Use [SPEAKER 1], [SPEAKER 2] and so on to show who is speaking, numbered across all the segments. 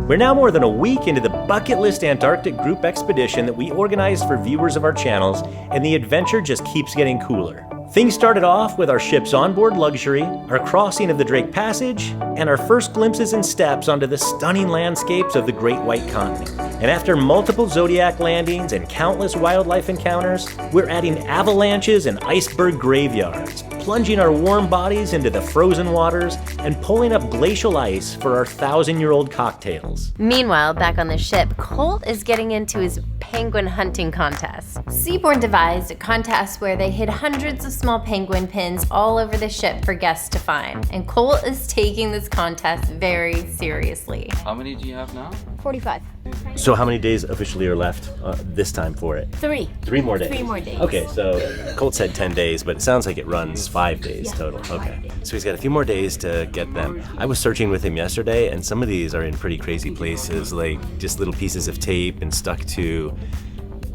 [SPEAKER 1] We're now more than a week into the bucket list Antarctic group expedition that we organized for viewers of our channels, and the adventure just keeps getting cooler. Things started off with our ship's onboard luxury, our crossing of the Drake Passage, and our first glimpses and steps onto the stunning landscapes of the Great White Continent. And after multiple zodiac landings and countless wildlife encounters, we're adding avalanches and iceberg graveyards, plunging our warm bodies into the frozen waters, and pulling up glacial ice for our 1,000-year-old cocktails.
[SPEAKER 2] Meanwhile, back on the ship, Colt is getting into his penguin hunting contest. Seabourn devised a contest where they hid hundreds of small penguin pins all over the ship for guests to find, and Colt is taking this contest very seriously.
[SPEAKER 3] How many do you have now?
[SPEAKER 4] 45.
[SPEAKER 1] So how many days officially are left this time for it?
[SPEAKER 4] 3.
[SPEAKER 1] 3 more days.
[SPEAKER 4] 3 more days.
[SPEAKER 1] Okay, so Colt said 10 days, but it sounds like it runs 5 days total. Okay, so he's got a few more days to get them. I was searching with him yesterday, and some of these are in pretty crazy places, like just little pieces of tape and stuck to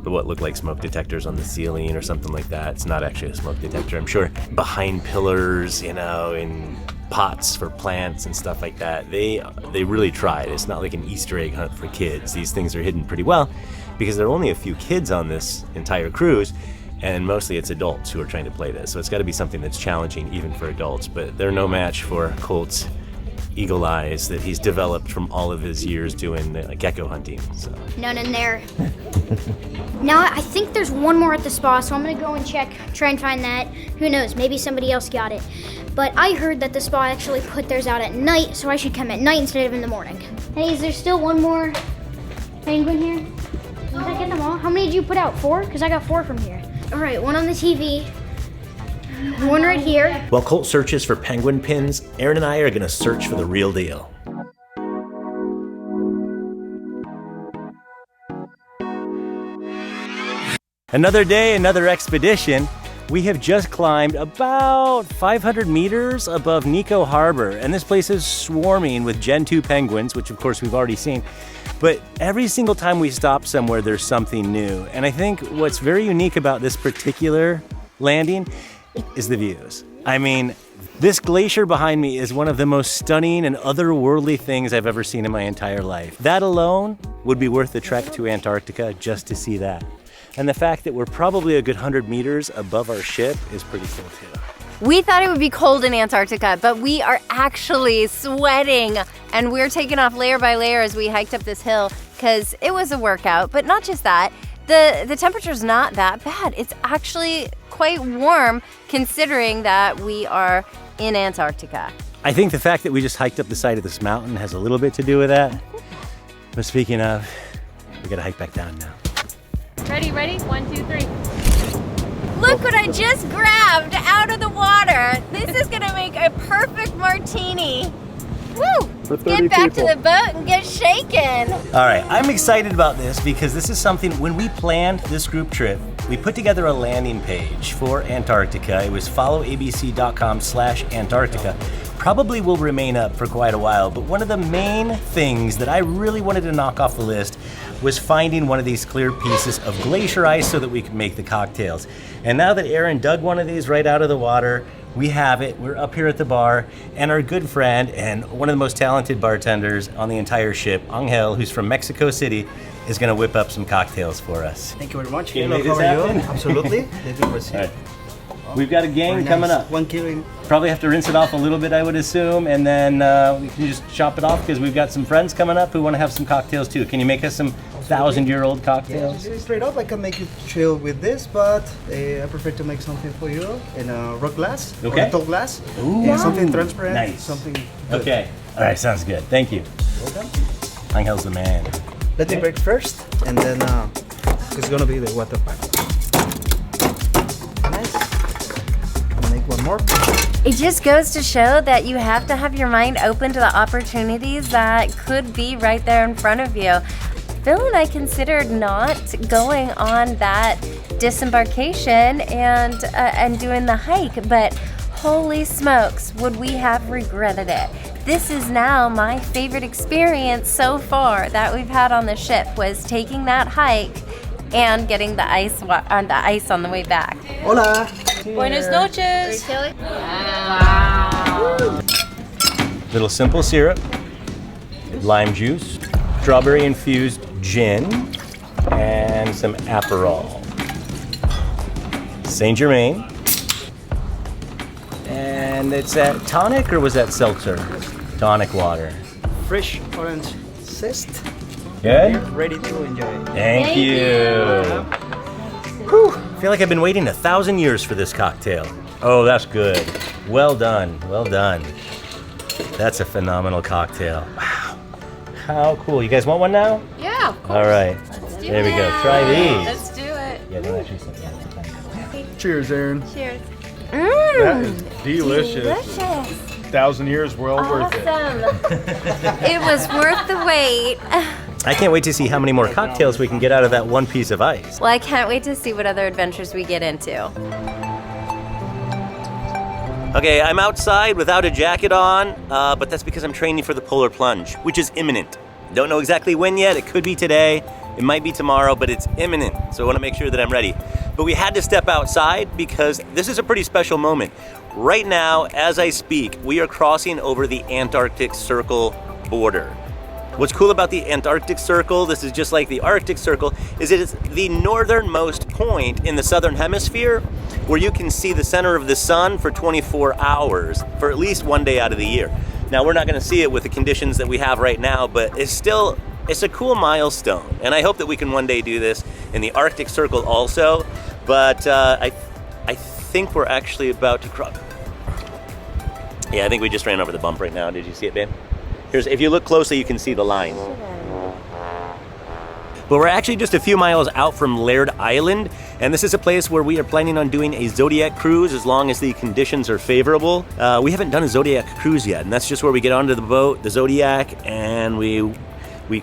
[SPEAKER 1] what look like smoke detectors on the ceiling or something like that. It's not actually a smoke detector, I'm sure. Behind pillars, you know, in pots for plants and stuff like that. They really tried. It's not like an Easter egg hunt for kids. These things are hidden pretty well because there are only a few kids on this entire cruise, and mostly it's adults who are trying to play this. So it's got to be something that's challenging even for adults, but they're no match for Colt's eagle eyes that he's developed from all of his years doing gecko hunting. So.
[SPEAKER 4] None in there. Now, I think there's one more at the spa, so I'm gonna go and check, try and find that. Who knows, maybe somebody else got it. But I heard that the spa actually put theirs out at night, so I should come at night instead of in the morning. Hey, is there still one more penguin here? Did I get them all? How many did you put out? 4? Because I got 4 from here. All right, one on the TV. One right here.
[SPEAKER 1] While Colt searches for penguin pins, Aaron and I are gonna search for the real deal. Another day, another expedition. We have just climbed about 500 meters above Neko Harbor, and this place is swarming with Gen 2 penguins, which of course we've already seen. But every single time we stop somewhere, there's something new. And I think what's very unique about this particular landing is the views. I mean, this glacier behind me is one of the most stunning and otherworldly things I've ever seen in my entire life. That alone would be worth the trek to Antarctica just to see that. And the fact that we're probably a good 100 meters above our ship is pretty cool too.
[SPEAKER 2] We thought it would be cold in Antarctica, but we are actually sweating, and we're taking off layer by layer as we hiked up this hill because it was a workout. But not just that, the temperature's not that bad. It's actually quite warm considering that we are in Antarctica.
[SPEAKER 1] I think the fact that we just hiked up the side of this mountain has a little bit to do with that. But speaking of, we gotta hike back down now.
[SPEAKER 5] Ready? 1, 2, 3.
[SPEAKER 2] Look what I just grabbed out of the water. This is gonna make a perfect martini. Woo! Get back to the boat and get shaken.
[SPEAKER 1] All right, I'm excited about this because this is something, when we planned this group trip, we put together a landing page for Antarctica. It was followabc.com/Antarctica. Probably will remain up for quite a while, but one of the main things that I really wanted to knock off the list was finding one of these clear pieces of glacier ice so that we could make the cocktails. And now that Aaron dug one of these right out of the water, we have it. We're up here at the bar, and our good friend and one of the most talented bartenders on the entire ship, Angel, who's from Mexico City, is gonna whip up some cocktails for us.
[SPEAKER 6] Thank you very much.
[SPEAKER 1] Can you make this happen?
[SPEAKER 6] Absolutely. Let me proceed.
[SPEAKER 1] All right. We've got a game coming up.
[SPEAKER 6] 1 kilo.
[SPEAKER 1] Probably have to rinse it off a little bit, I would assume, and then we can just chop it off because we've got some friends coming up who want to have some cocktails too. Can you make us some 1,000-year-old cocktails?
[SPEAKER 6] Yeah, straight up, I can make you chill with this, but I prefer to make something for you in a rock glass, or a tall glass,
[SPEAKER 1] Ooh.
[SPEAKER 6] something transparent,
[SPEAKER 1] Nice.
[SPEAKER 6] something good.
[SPEAKER 1] Okay. All right, sounds good. Thank you.
[SPEAKER 6] Welcome.
[SPEAKER 1] Angel's the man.
[SPEAKER 6] Let me break first, and then it's gonna be the water pipe. Nice. Make one more.
[SPEAKER 2] It just goes to show that you have to have your mind open to the opportunities that could be right there in front of you. Phil and I considered not going on that disembarkation and doing the hike, but holy smokes, would we have regretted it. This is now my favorite experience so far that we've had on the ship, was taking that hike and getting the ice on the way back.
[SPEAKER 6] Hola.
[SPEAKER 5] Buenas noches.
[SPEAKER 1] Little simple syrup, lime juice, strawberry infused gin and some Aperol. Saint Germain. And it's that tonic or was that seltzer? Tonic water.
[SPEAKER 6] Fresh orange zest.
[SPEAKER 1] Good?
[SPEAKER 6] Ready to enjoy.
[SPEAKER 1] Thank you. Whew. I feel like I've been waiting 1,000 years for this cocktail. Oh, that's good. Well done. Well done. That's a phenomenal cocktail. Wow. How cool. You guys want one now?
[SPEAKER 5] Yeah, of course.
[SPEAKER 1] All right. There we go. Try these.
[SPEAKER 5] Let's do it.
[SPEAKER 1] Yeah, they'll actually sit down.
[SPEAKER 3] Cheers, Aaron.
[SPEAKER 5] Cheers.
[SPEAKER 3] That is delicious. 1,000 years, well worth it.
[SPEAKER 2] It was worth the wait.
[SPEAKER 1] I can't wait to see how many more cocktails we can get out of that one piece of ice.
[SPEAKER 2] Well, I can't wait to see what other adventures we get into.
[SPEAKER 1] Okay, I'm outside without a jacket on, but that's because I'm training for the polar plunge, which is imminent. Don't know exactly when yet. It could be today. It might be tomorrow, but it's imminent. So I want to make sure that I'm ready. But we had to step outside because this is a pretty special moment. Right now, as I speak, we are crossing over the Antarctic Circle border. What's cool about the Antarctic Circle, this is just like the Arctic Circle, is it is the northernmost point in the southern hemisphere where you can see the center of the sun for 24 hours for at least one day out of the year. Now, we're not going to see it with the conditions that we have right now, but it's a cool milestone. And I hope that we can one day do this in the Arctic Circle also. But I think we're actually about to cross. Yeah, I think we just ran over the bump right now. Did you see it, babe? If you look closely, you can see the line. But we're actually just a few miles out from Laird Island, and this is a place where we are planning on doing a zodiac cruise as long as the conditions are favorable. We haven't done a zodiac cruise yet, and that's just where we get onto the boat, the Zodiac, and we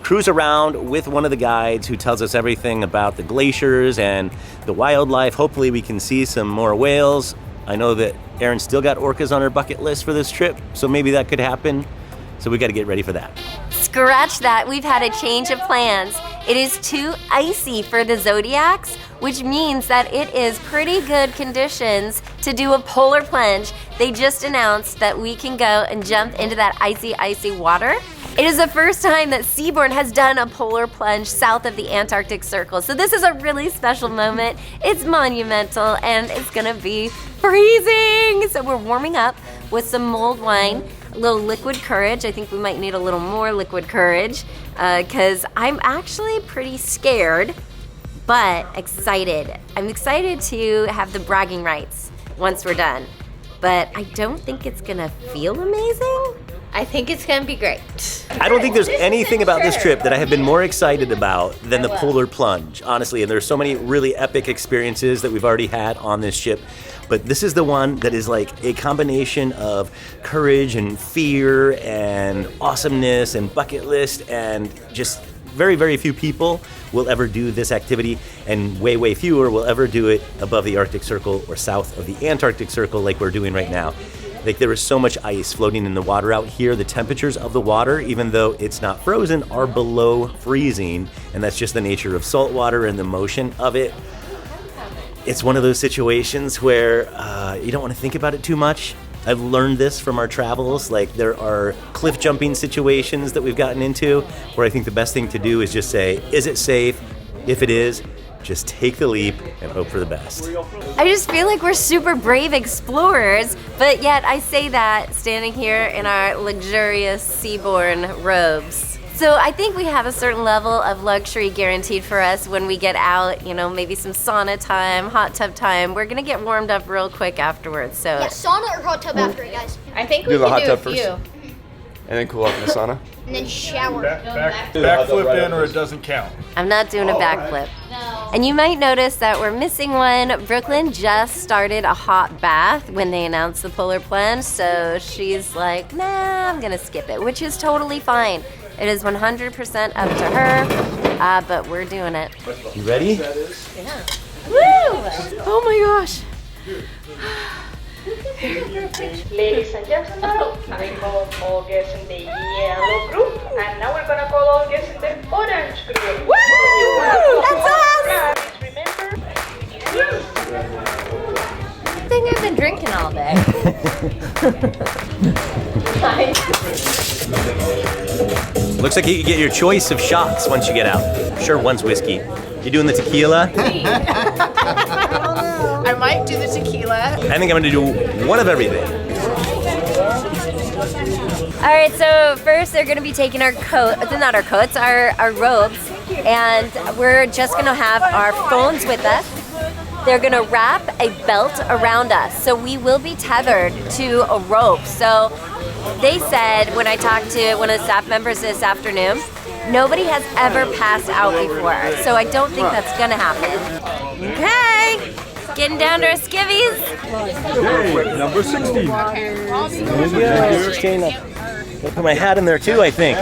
[SPEAKER 1] cruise around with one of the guides who tells us everything about the glaciers and the wildlife. Hopefully we can see some more whales. I know that Erin still got orcas on her bucket list for this trip, so maybe that could happen. So we got to get ready for that.
[SPEAKER 2] Scratch that, we've had a change of plans. It is too icy for the Zodiacs, which means that it is pretty good conditions to do a polar plunge. They just announced that we can go and jump into that icy water. It is the first time that Seabourn has done a polar plunge south of the Antarctic Circle. So this is a really special moment. It's monumental and it's gonna be freezing. So we're warming up with some mulled wine, a little liquid courage. I think we might need a little more liquid courage because I'm actually pretty scared, but excited. I'm excited to have the bragging rights once we're done, but I don't think it's gonna feel amazing.
[SPEAKER 5] I think it's gonna be great.
[SPEAKER 1] I don't think there's anything about this trip that I have been more excited about than the polar plunge, honestly. And there's so many really epic experiences that we've already had on this ship. But this is the one that is like a combination of courage and fear and awesomeness and bucket list, and just very, very few people will ever do this activity, and way, way fewer will ever do it above the Arctic Circle or south of the Antarctic Circle like we're doing right now. Like, there is so much ice floating in the water out here. The temperatures of the water, even though it's not frozen, are below freezing, and that's just the nature of salt water and the motion of it. It's one of those situations where you don't want to think about it too much. I've learned this from our travels. Like, there are cliff jumping situations that we've gotten into where I think the best thing to do is just say, is it safe? If it is, just take the leap and hope for the best.
[SPEAKER 2] I just feel like we're super brave explorers, but yet I say that standing here in our luxurious Seabourn robes. So I think we have a certain level of luxury guaranteed for us when we get out, you know, maybe some sauna time, hot tub time. We're gonna get warmed up real quick afterwards, so.
[SPEAKER 4] Yeah, sauna or hot tub after, guys.
[SPEAKER 5] I think we
[SPEAKER 3] Do the
[SPEAKER 5] can
[SPEAKER 3] hot
[SPEAKER 5] do
[SPEAKER 3] tub
[SPEAKER 5] a
[SPEAKER 3] first.
[SPEAKER 5] few.
[SPEAKER 3] And then cool off in the sauna.
[SPEAKER 4] And then shower.
[SPEAKER 3] Backflip in or it doesn't count.
[SPEAKER 2] I'm not doing a backflip.
[SPEAKER 5] No.
[SPEAKER 2] And you might notice that we're missing one. Brooklyn just started a hot bath when they announced the polar plunge, so she's like, nah, I'm gonna skip it, which is totally fine. It is 100% up to her, but we're doing it.
[SPEAKER 1] You ready?
[SPEAKER 5] Yeah.
[SPEAKER 2] Woo!
[SPEAKER 5] Oh my gosh.
[SPEAKER 7] Ladies and gentlemen, we call all guests in the yellow group, and now we're gonna call all guests in the orange group.
[SPEAKER 2] Woo! That's us!
[SPEAKER 7] Remember?
[SPEAKER 5] I think I've been drinking all day.
[SPEAKER 1] Looks like you can get your choice of shots once you get out. Sure, one's whiskey. You doing the tequila?
[SPEAKER 8] I might do the tequila.
[SPEAKER 1] I think I'm gonna do one of everything.
[SPEAKER 2] All right, so first they're gonna be taking our not our coats, our robes, and we're just gonna have our phones with us. They're gonna wrap a belt around us, so we will be tethered to a rope. So they said, when I talked to one of the staff members this afternoon, nobody has ever passed out before, so I don't think that's gonna happen. Okay, getting down to our skivvies.
[SPEAKER 3] Okay, number 16.
[SPEAKER 1] There we go, 16. I'll put my hat in there too, I think.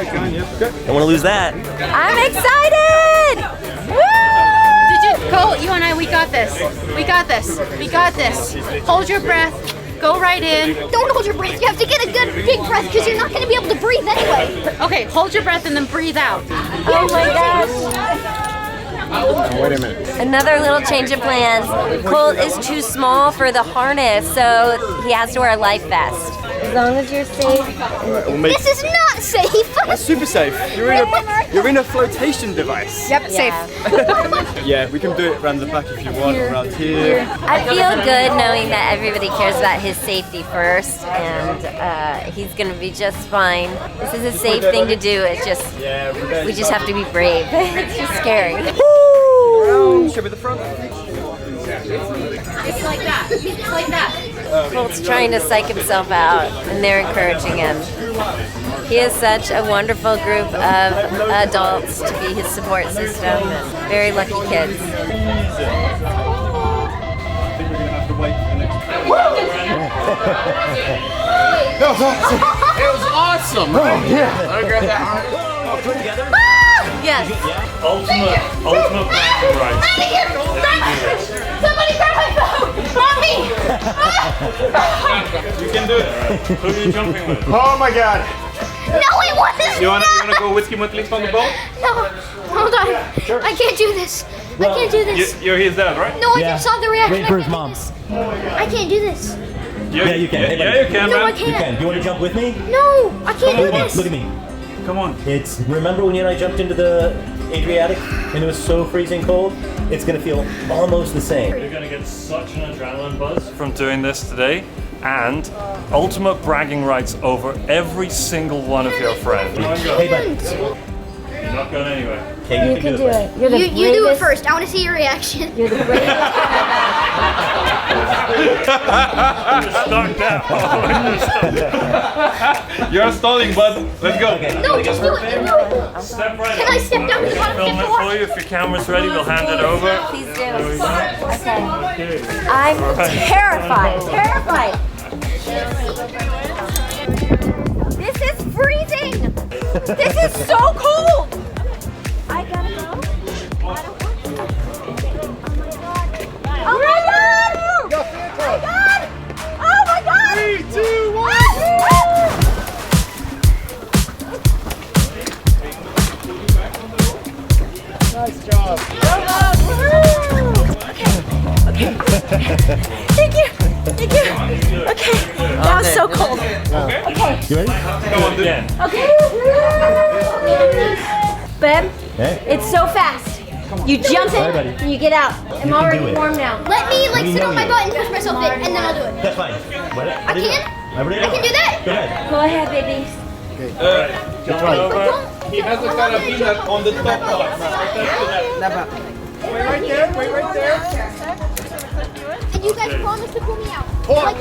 [SPEAKER 1] Don't want to lose that.
[SPEAKER 2] I'm excited! Woo!
[SPEAKER 8] Colt, you and I, we got this. We got this. We got this. Hold your breath. Go right in.
[SPEAKER 4] Don't hold your breath. You have to get a good big breath because you're not going to be able to breathe anyway.
[SPEAKER 8] Okay, hold your breath and then breathe out.
[SPEAKER 2] Oh my gosh.
[SPEAKER 3] Wait a minute.
[SPEAKER 2] Another little change of plans. Colt is too small for the harness, so he has to wear a life vest. As long as you're safe.
[SPEAKER 4] This is not safe.
[SPEAKER 9] That's super safe. You're in a flotation device.
[SPEAKER 8] Yep, safe.
[SPEAKER 9] Yeah, we can do it around the back if you want, around here.
[SPEAKER 2] I feel good knowing that everybody cares about his safety first, and he's gonna be just fine. This is a safe thing to do. It's just, we just have to be brave. It's just scary.
[SPEAKER 9] Show me the front.
[SPEAKER 8] It's like that. It's like that.
[SPEAKER 2] Colt's trying to psych himself out, and they're encouraging him. He has such a wonderful group of adults to be his support system. Very lucky kids.
[SPEAKER 9] It was awesome. Oh yeah. I'll grab that arm.
[SPEAKER 1] Put together?
[SPEAKER 2] Yes.
[SPEAKER 3] Ultimate right.
[SPEAKER 4] Out of here! Somebody grab my phone! Not me!
[SPEAKER 3] You can do it. Who are you jumping with?
[SPEAKER 9] Oh my god.
[SPEAKER 4] No, it wasn't!
[SPEAKER 3] You wanna go whiskey with Leaf on the boat?
[SPEAKER 4] No, hold on. I can't do this. I can't do this.
[SPEAKER 3] You're his dad, right?
[SPEAKER 4] No, I just saw the reaction.
[SPEAKER 1] Wait for his mom.
[SPEAKER 4] I can't do this.
[SPEAKER 1] Yeah, you can. Hey, buddy.
[SPEAKER 3] Yeah, you can,
[SPEAKER 4] No, I
[SPEAKER 3] man.
[SPEAKER 1] You
[SPEAKER 4] can't.
[SPEAKER 1] can. Do you want to jump with me?
[SPEAKER 4] No, I can't do this.
[SPEAKER 1] Look at me.
[SPEAKER 3] Come on.
[SPEAKER 1] It's, remember when you and I jumped into the Adriatic and it was so freezing cold? It's gonna feel almost the same.
[SPEAKER 10] You're gonna get such an adrenaline buzz from doing this today, and ultimate bragging rights over every single one of your friends.
[SPEAKER 1] Hey, buddy.
[SPEAKER 10] You're not going anywhere.
[SPEAKER 1] Okay, you can do it.
[SPEAKER 2] You're the
[SPEAKER 4] You do it first. I want to see your reaction.
[SPEAKER 2] You're the bravest.
[SPEAKER 10] Stuck down.
[SPEAKER 3] You're stalling, bud. Let's go.
[SPEAKER 4] No, just do it. No.
[SPEAKER 10] Step right
[SPEAKER 4] Can
[SPEAKER 10] up.
[SPEAKER 4] I step down?
[SPEAKER 10] We'll film it for you. If your camera's ready, we'll hand it over.
[SPEAKER 2] Please do. Okay. I'm terrified. Terrified. This is freezing. This is so cold. I gotta go. Oh my god! Oh my god! Oh my god! 3, 2, 1!
[SPEAKER 9] Nice job.
[SPEAKER 2] Okay. Thank you. Thank you. Okay. That was so cold. Okay.
[SPEAKER 1] You ready?
[SPEAKER 3] Come on, dude.
[SPEAKER 2] Okay. Babe, it's so fast. You jump in and you get out. I'm already warm now.
[SPEAKER 4] Let me sit on my butt and push myself in, and then I'll do it.
[SPEAKER 1] That's fine.
[SPEAKER 4] I can? I can do that?
[SPEAKER 1] Go ahead.
[SPEAKER 2] Go ahead, baby.
[SPEAKER 10] Jump over.
[SPEAKER 3] He has a carabiner on the top part.
[SPEAKER 9] Wait right there.
[SPEAKER 4] And you guys promise to pull me out.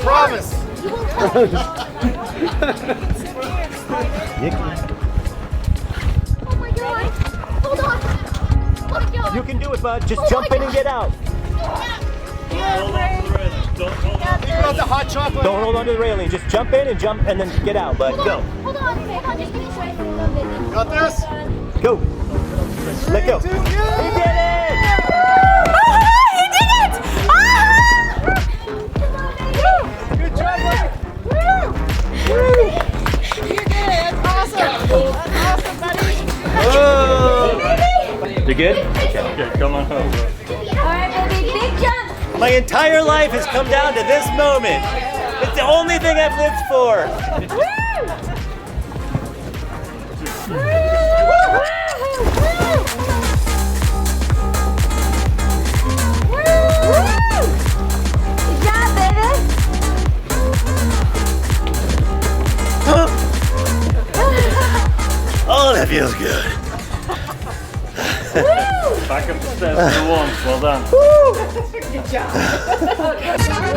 [SPEAKER 9] Promise.
[SPEAKER 4] You won't touch me. Oh my god. Hold on. Oh my god.
[SPEAKER 1] You can do it, bud. Just jump in and get out.
[SPEAKER 10] Hold on to the railing. Don't hold on.
[SPEAKER 9] Got the hot chocolate.
[SPEAKER 1] Don't hold on to the railing. Just jump in and then get out, bud. Go.
[SPEAKER 4] Hold on. Just give me a second. A little bit.
[SPEAKER 9] Got this?
[SPEAKER 1] Go. Let go. He did it!
[SPEAKER 2] He did it!
[SPEAKER 9] Good job, buddy.
[SPEAKER 8] You did it. That's awesome. That's awesome, buddy.
[SPEAKER 1] You good?
[SPEAKER 10] Okay, come on over.
[SPEAKER 2] Alright, baby, big jump!
[SPEAKER 1] My entire life has come down to this moment. It's the only thing I've lived for.
[SPEAKER 2] Woo!
[SPEAKER 10] Back up the stairs for once. Well done.
[SPEAKER 5] Good job.
[SPEAKER 2] I'm so excited.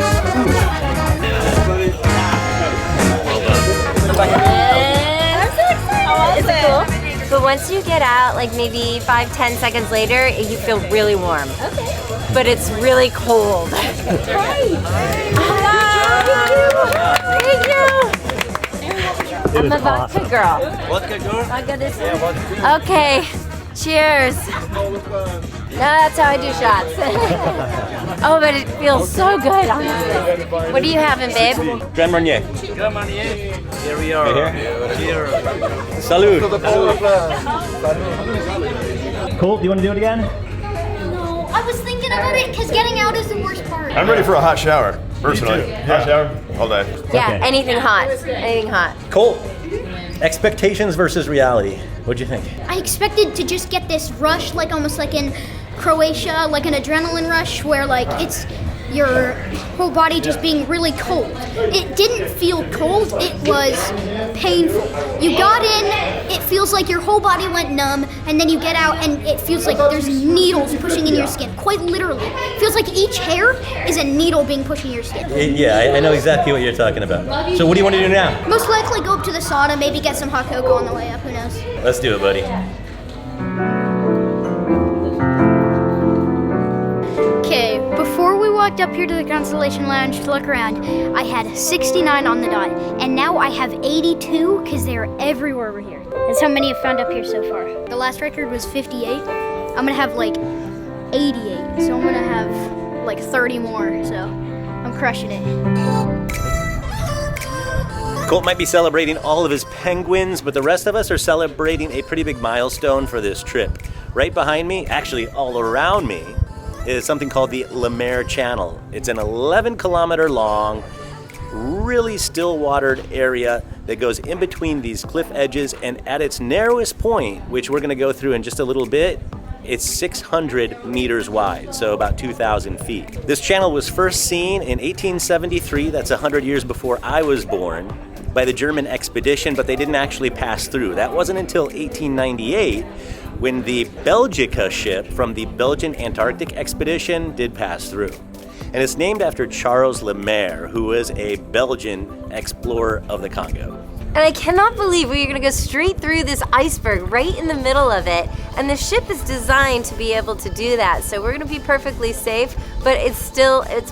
[SPEAKER 2] Is it cool? But once you get out, like maybe 5-10 seconds later, you feel really warm. Okay. But it's really cold. Right. Thank you. I'm a vodka girl.
[SPEAKER 1] Vodka girl?
[SPEAKER 2] Vodka this Okay. Cheers. That's how I do shots. Oh, but it feels so good, honestly. What are you having, babe?
[SPEAKER 1] Grand Marnier.
[SPEAKER 3] Grand Marnier.
[SPEAKER 1] Here we are.
[SPEAKER 3] Here.
[SPEAKER 1] Salud.
[SPEAKER 11] Colt, do you want to do it again?
[SPEAKER 4] No, I was thinking about it because getting out is the worst part.
[SPEAKER 9] I'm ready for a hot shower, personally. Hot shower all day.
[SPEAKER 2] Yeah,
[SPEAKER 11] Okay.
[SPEAKER 2] anything hot. Anything hot.
[SPEAKER 1] Colt, expectations versus reality. What'd you think?
[SPEAKER 4] I expected to just get this rush, like almost like in Croatia, like an adrenaline rush where like it's your whole body just being really cold. It didn't feel cold, it was painful. You got in, it feels like your whole body went numb, and then you get out and it feels like there's needles pushing in your skin, quite literally. It feels like each hair is a needle being pushed in your skin.
[SPEAKER 1] Yeah, I know exactly what you're talking about. So what do you want to do now?
[SPEAKER 4] Most likely go up to the sauna, maybe get some hot cocoa on the way up, who knows.
[SPEAKER 1] Let's do it, buddy.
[SPEAKER 4] Okay, before we walked up here to the Constellation Lounge to look around, I had 69 on the dot, and now I have 82 because they're everywhere over here. That's how many I've found up here so far. The last record was 58. I'm gonna have like 88, so I'm gonna have like 30 more, so I'm crushing it.
[SPEAKER 1] Colt might be celebrating all of his penguins, but the rest of us are celebrating a pretty big milestone for this trip. Right behind me, actually all around me, is something called the Lemaire Channel. It's an 11-kilometer long, really still-watered area that goes in between these cliff edges, and at its narrowest point, which we're gonna go through in just a little bit, it's 600 meters wide, so about 2,000 feet. This channel was first seen in 1873, that's 100 years before I was born, by the German expedition, but they didn't actually pass through. That wasn't until 1898 when the Belgica ship from the Belgian Antarctic expedition did pass through. And it's named after Charles Lemaire, who was a Belgian explorer of the Congo.
[SPEAKER 2] And I cannot believe we're gonna go straight through this iceberg right in the middle of it. And the ship is designed to be able to do that. So we're gonna be perfectly safe, but it's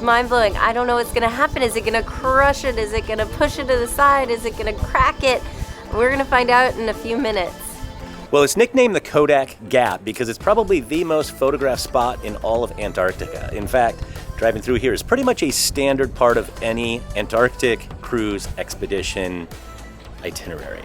[SPEAKER 2] mind blowing. I don't know what's gonna happen. Is it gonna crush it? Is it gonna push it to the side? Is it gonna crack it? We're gonna find out in a few minutes.
[SPEAKER 1] Well, it's nicknamed the Kodak Gap because it's probably the most photographed spot in all of Antarctica. In fact, driving through here is pretty much a standard part of any Antarctic cruise expedition itinerary.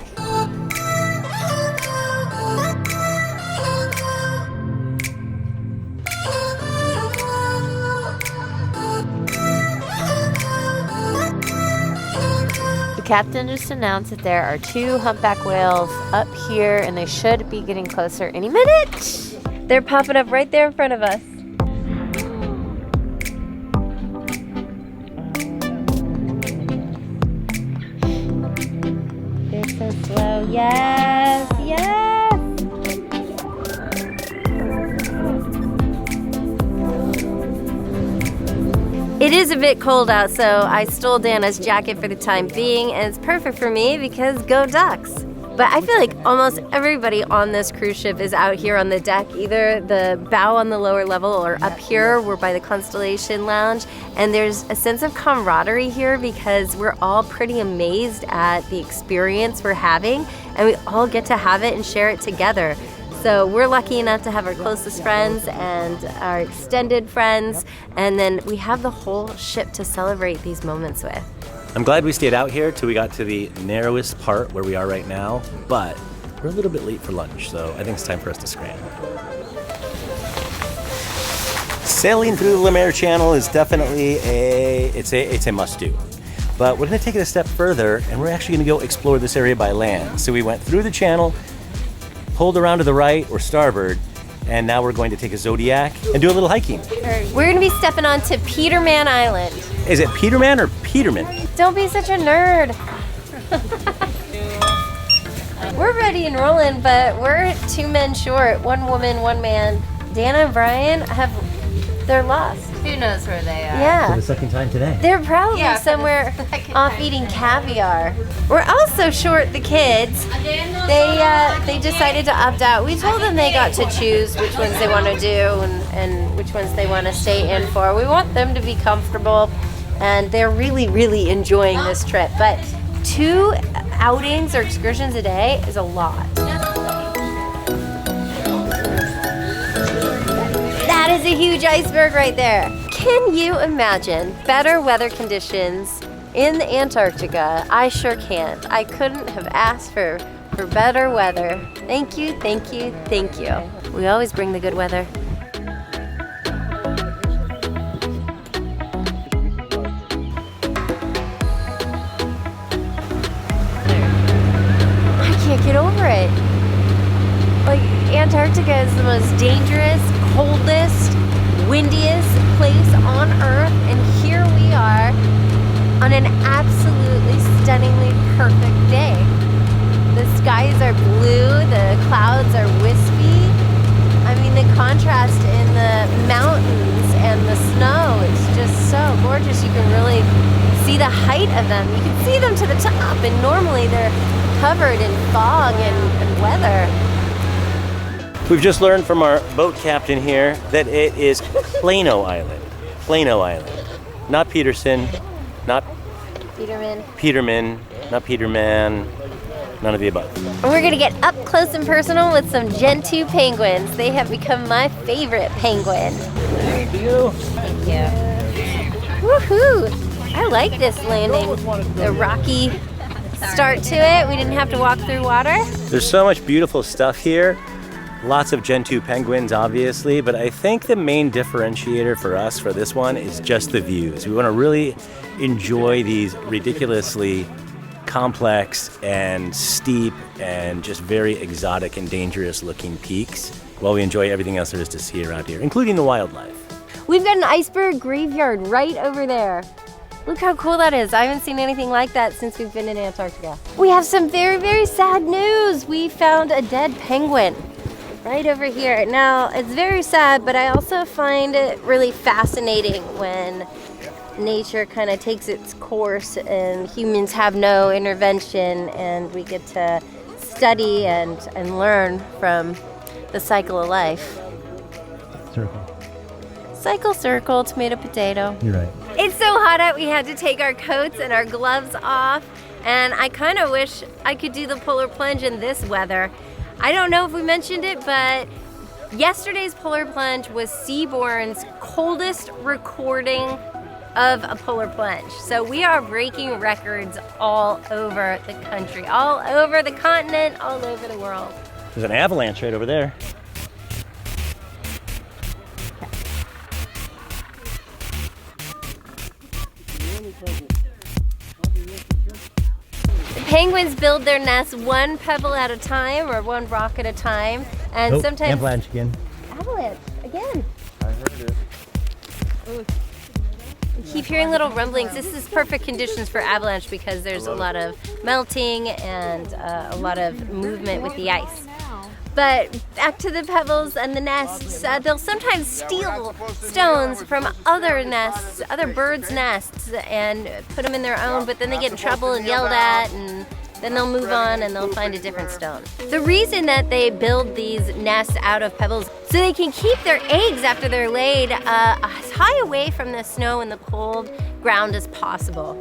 [SPEAKER 5] The captain just announced that there are 2 humpback whales up here, and they should be getting closer any minute.
[SPEAKER 2] They're popping up right there in front of us. They're so slow. Yes, yes. It is a bit cold out, so I stole Dana's jacket for the time being, and it's perfect for me because go Ducks. But I feel like almost everybody on this cruise ship is out here on the deck, either the bow on the lower level or up here, we're by the Constellation Lounge. And there's a sense of camaraderie here because we're all pretty amazed at the experience we're having, and we all get to have it and share it together. So we're lucky enough to have our closest friends and our extended friends, and then we have the whole ship to celebrate these moments with.
[SPEAKER 1] I'm glad we stayed out here till we got to the narrowest part where we are right now, but we're a little bit late for lunch, so I think it's time for us to scramble. Sailing through the Lemaire Channel is definitely a must-do. But we're gonna take it a step further, and we're actually gonna go explore this area by land. So we went through the channel, pulled around to the right or starboard, and now we're going to take a Zodiac and do a little hiking.
[SPEAKER 2] We're gonna be stepping onto Petermann Island.
[SPEAKER 1] Is it Petermann or Petermann?
[SPEAKER 2] Don't be such a nerd. We're ready and rolling, but we're 2 men short. 1 woman, 1 man. Dana and Brian they're lost.
[SPEAKER 5] Who knows where they are?
[SPEAKER 2] Yeah.
[SPEAKER 11] For the second time today.
[SPEAKER 2] They're probably somewhere off eating caviar. We're also short the kids. They decided to opt out. We told them they got to choose which ones they want to do and which ones they want to stay in for. We want them to be comfortable, and they're really, really enjoying this trip. But 2 outings or excursions a day is a lot. That is a huge iceberg right there. Can you imagine better weather conditions in Antarctica? I sure can't. I couldn't have asked for better weather. Thank you, thank you, thank you. We always bring the good weather. I can't get over it. Like, Antarctica is the most dangerous, coldest, windiest place on Earth, and here we are on an absolutely stunningly perfect day. The skies are blue, the clouds are wispy. I mean, the contrast in the mountains and the snow, it's just so gorgeous. You can really see the height of them. You can see them to the top, and normally they're covered in fog and weather.
[SPEAKER 1] We've just learned from our boat captain here that it is Pléneau Island. Pléneau Island. Not Peterson, not Petermann, not Petermann, none of the above.
[SPEAKER 2] We're gonna get up close and personal with some Gentoo penguins. They have become my favorite penguin.
[SPEAKER 1] Thank you.
[SPEAKER 2] Thank you. Woohoo! I like this landing. The rocky start to it. We didn't have to walk through water.
[SPEAKER 1] There's so much beautiful stuff here. Lots of Gentoo penguins, obviously, but I think the main differentiator for us for this one is just the views. We want to really enjoy these ridiculously complex and steep and just very exotic and dangerous looking peaks while we enjoy everything else there is to see around here, including the wildlife.
[SPEAKER 2] We've got an iceberg graveyard right over there. Look how cool that is. I haven't seen anything like that since we've been in Antarctica. We have some very, very sad news. We found a dead penguin right over here. Now, it's very sad, but I also find it really fascinating when nature kind of takes its course and humans have no intervention, and we get to study and learn from the cycle of life.
[SPEAKER 11] Circle.
[SPEAKER 2] Cycle, circle, tomato, potato.
[SPEAKER 11] You're right.
[SPEAKER 2] It's so hot out, we had to take our coats and our gloves off, and I kind of wish I could do the polar plunge in this weather. I don't know if we mentioned it, but yesterday's polar plunge was Seabourn's coldest recording of a polar plunge. So we are breaking records all over the country, all over the continent, all over the world.
[SPEAKER 1] There's an avalanche right over there.
[SPEAKER 2] Penguins build their nests 1 pebble at a time or 1 rock at a time, and sometimes
[SPEAKER 11] avalanche again.
[SPEAKER 2] Avalanche again.
[SPEAKER 3] I heard it.
[SPEAKER 2] I keep hearing little rumblings. This is perfect conditions for avalanche because there's a lot of melting and a lot of movement with the ice. But back to the pebbles and the nests, they'll sometimes steal stones from other nests, other birds' nests, and put them in their own, but then they get in trouble and yelled at, and then they'll move on and they'll find a different stone. The reason that they build these nests out of pebbles so they can keep their eggs after they're laid as high away from the snow and the cold ground as possible.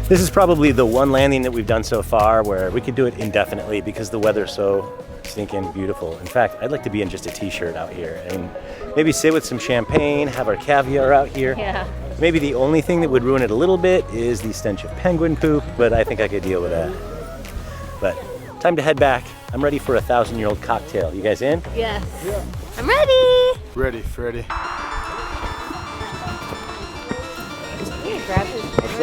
[SPEAKER 1] This is probably the one landing that we've done so far where we could do it indefinitely because the weather's so stinking beautiful. In fact, I'd like to be in just a t-shirt out here and maybe sit with some champagne, have our caviar out here.
[SPEAKER 2] Yeah.
[SPEAKER 1] Maybe the only thing that would ruin it a little bit is the stench of penguin poop, but I think I could deal with that. But time to head back. I'm ready for a 1,000-year-old cocktail. You guys in?
[SPEAKER 2] Yes. Yeah. I'm ready.
[SPEAKER 3] Ready, Freddie.
[SPEAKER 2] Grab his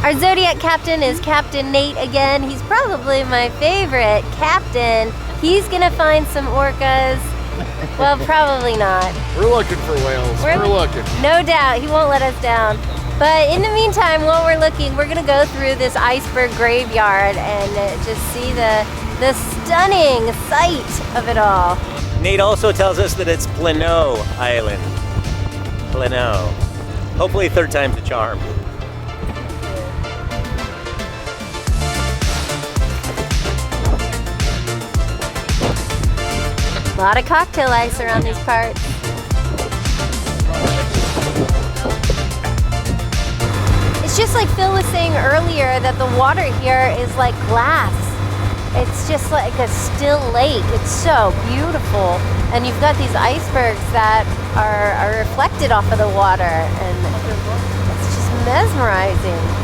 [SPEAKER 2] Our Zodiac captain is Captain Nate again. He's probably my favorite captain. He's gonna find some orcas. Well, probably not.
[SPEAKER 12] We're looking for whales. We're looking.
[SPEAKER 2] No doubt, he won't let us down. But in the meantime, while we're looking, we're gonna go through this iceberg graveyard and just see the stunning sight of it all.
[SPEAKER 1] Nate also tells us that it's Pléneau Island. Pléneau. Hopefully third time's the charm.
[SPEAKER 2] A lot of cocktail ice around these parts. It's just like Phil was saying earlier that the water here is like glass. It's just like a still lake. It's so beautiful. And you've got these icebergs that are reflected off of the water, and it's just mesmerizing.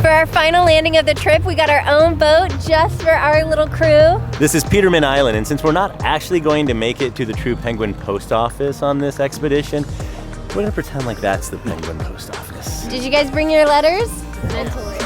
[SPEAKER 2] Our final landing of the trip, we got our own boat just for our little crew.
[SPEAKER 1] This is Petermann Island, and since we're not actually going to make it to the True Penguin Post Office on this expedition, we're gonna pretend like that's the Penguin Post Office.
[SPEAKER 2] Did you guys bring your letters?
[SPEAKER 1] Mentally.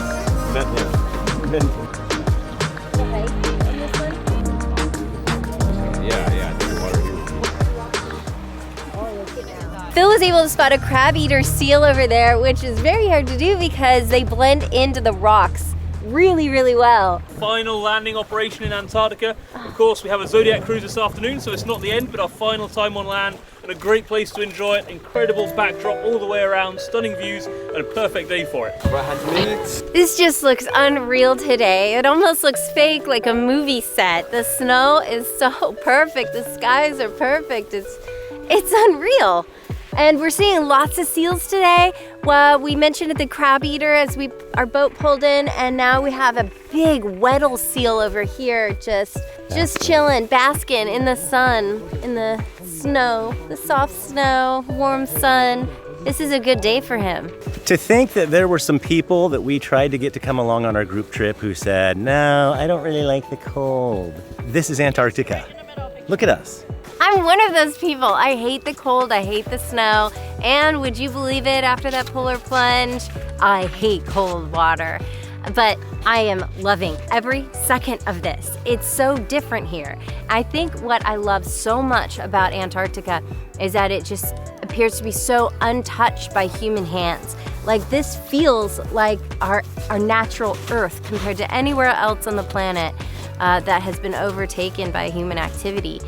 [SPEAKER 2] Phil was able to spot a crab-eater seal over there, which is very hard to do because they blend into the rocks really, really well.
[SPEAKER 13] Final landing operation in Antarctica. Of course, we have a Zodiac cruise this afternoon, so it's not the end, but our final time on land and a great place to enjoy it. Incredible backdrop all the way around, stunning views, and a perfect day for it.
[SPEAKER 2] This just looks unreal today. It almost looks fake, like a movie set. The snow is so perfect. The skies are perfect. It's unreal. And we're seeing lots of seals today. Well, we mentioned the crab eater as our boat pulled in, and now we have a big Weddell seal over here, just chilling, basking in the sun, in the snow, the soft snow, warm sun. This is a good day for him.
[SPEAKER 1] To think that there were some people that we tried to get to come along on our group trip who said, no, I don't really like the cold. This is Antarctica. Look at us.
[SPEAKER 2] I'm one of those people. I hate the cold, I hate the snow, and would you believe it, after that polar plunge, I hate cold water. But I am loving every second of this. It's so different here. I think what I love so much about Antarctica is that it just appears to be so untouched by human hands. Like, this feels like our natural Earth compared to anywhere else on the planet that has been overtaken by human activity.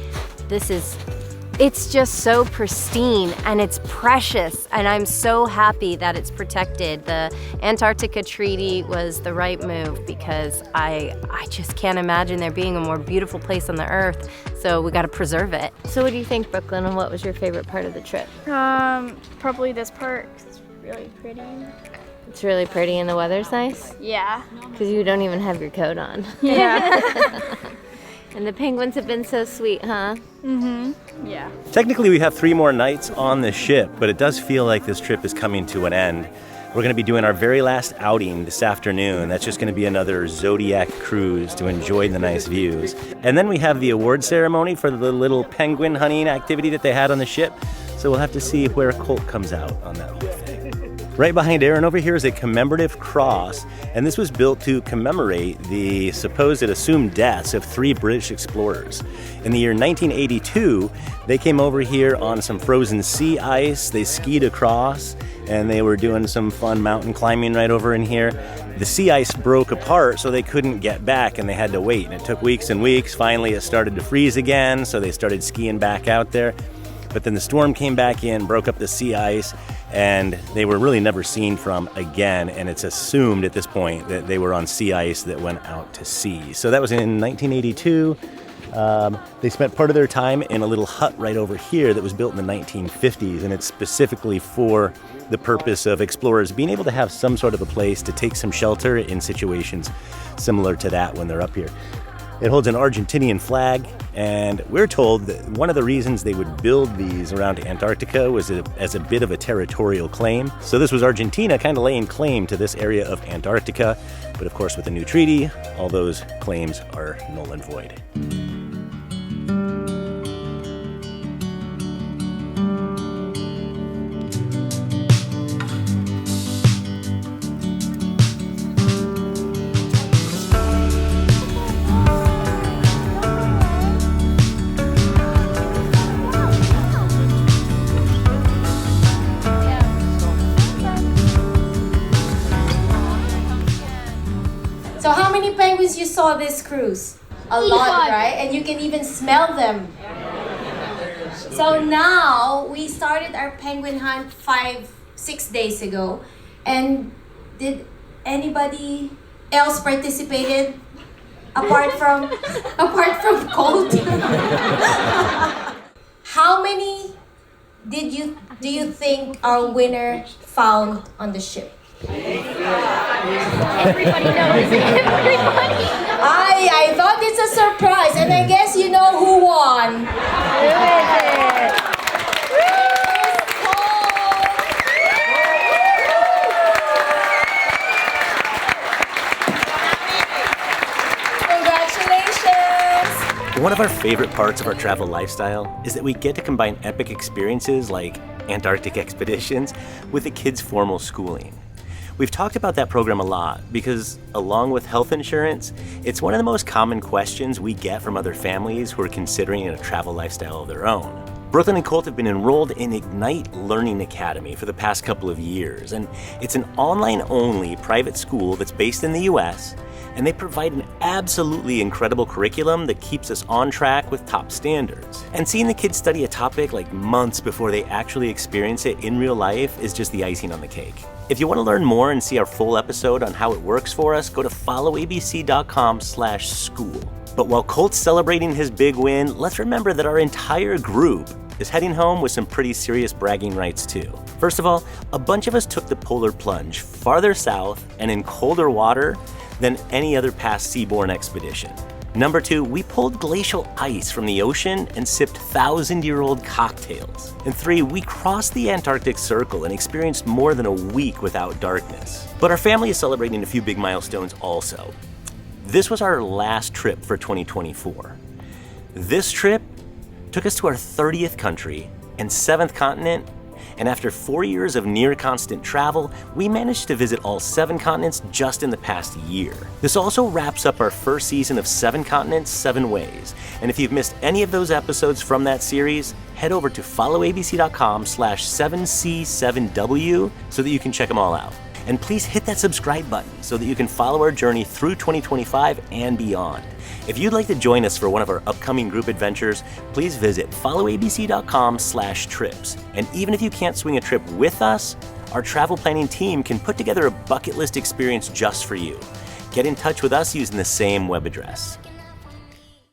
[SPEAKER 2] It's just so pristine and it's precious, and I'm so happy that it's protected. The Antarctica Treaty was the right move because I just can't imagine there being a more beautiful place on the earth, so we gotta preserve it. So what do you think, Brooklyn, and what was your favorite part of the trip?
[SPEAKER 14] Probably this part, 'cause it's really pretty.
[SPEAKER 5] It's really pretty and the weather's nice?
[SPEAKER 14] Yeah.
[SPEAKER 5] Because you don't even have your coat on.
[SPEAKER 14] Yeah.
[SPEAKER 5] And the penguins have been so sweet, huh?
[SPEAKER 14] Mm-hmm. Yeah.
[SPEAKER 1] Technically, we have 3 more nights on the ship, but it does feel like this trip is coming to an end. We're going to be doing our very last outing this afternoon. That's just going to be another Zodiac cruise to enjoy the nice views. And then we have the award ceremony for the little penguin hunting activity that they had on the ship. So we'll have to see where Colt comes out on that whole thing. Right behind Aaron over here is a commemorative cross, and this was built to commemorate the supposed assumed deaths of 3 British explorers. In the year 1982, they came over here on some frozen sea ice. They skied across, and they were doing some fun mountain climbing right over in here. The sea ice broke apart, so they couldn't get back, and they had to wait. And it took weeks and weeks. Finally, it started to freeze again, so they started skiing back out there. But then the storm came back in, broke up the sea ice, and they were really never seen from again. And it's assumed at this point that they were on sea ice that went out to sea. So that was in 1982. They spent part of their time in a little hut right over here that was built in the 1950s, and it's specifically for the purpose of explorers being able to have some sort of a place to take some shelter in situations similar to that when they're up here. It holds an Argentinian flag, and we're told that one of the reasons they would build these around Antarctica was as a bit of a territorial claim. So this was Argentina kind of laying claim to this area of Antarctica, but of course with the new treaty, all those claims are null and void.
[SPEAKER 15] So how many penguins you saw this cruise? A lot, right? And you can even smell them. So now we started our penguin hunt 5-6 days ago. And did anybody else participated apart from Colt? How many do you think our winner found on the ship?
[SPEAKER 4] Everybody knows. Everybody.
[SPEAKER 15] I thought it's a surprise, and I guess you know who won. Who is it? Congratulations!
[SPEAKER 1] One of our favorite parts of our travel lifestyle is that we get to combine epic experiences like Antarctic expeditions with the kids' formal schooling. We've talked about that program a lot because, along with health insurance, it's one of the most common questions we get from other families who are considering a travel lifestyle of their own. Brooklyn and Colt have been enrolled in Ignite Learning Academy for the past couple of years, and it's an online-only private school that's based in the US, and they provide an absolutely incredible curriculum that keeps us on track with top standards. And seeing the kids study a topic like months before they actually experience it in real life is just the icing on the cake. If you want to learn more and see our full episode on how it works for us, go to followabc.com/school. But while Colt's celebrating his big win, let's remember that our entire group is heading home with some pretty serious bragging rights too. First of all, a bunch of us took the polar plunge farther south and in colder water than any other past seaborne expedition. Number 2, we pulled glacial ice from the ocean and sipped 1,000-year-old cocktails. And 3, we crossed the Antarctic Circle and experienced more than a week without darkness. But our family is celebrating a few big milestones also. This was our last trip for 2024. This trip took us to our 30th country and 7th continent, and after 4 years of near constant travel, we managed to visit all 7 continents just in the past year. This also wraps up our first season of 7 Continents, 7 Ways. And if you've missed any of those episodes from that series, head over to followabc.com/7C7W so that you can check them all out. And please hit that subscribe button so that you can follow our journey through 2025 and beyond. If you'd like to join us for one of our upcoming group adventures, please visit followabc.com/trips. And even if you can't swing a trip with us, our travel planning team can put together a bucket list experience just for you. Get in touch with us using the same web address.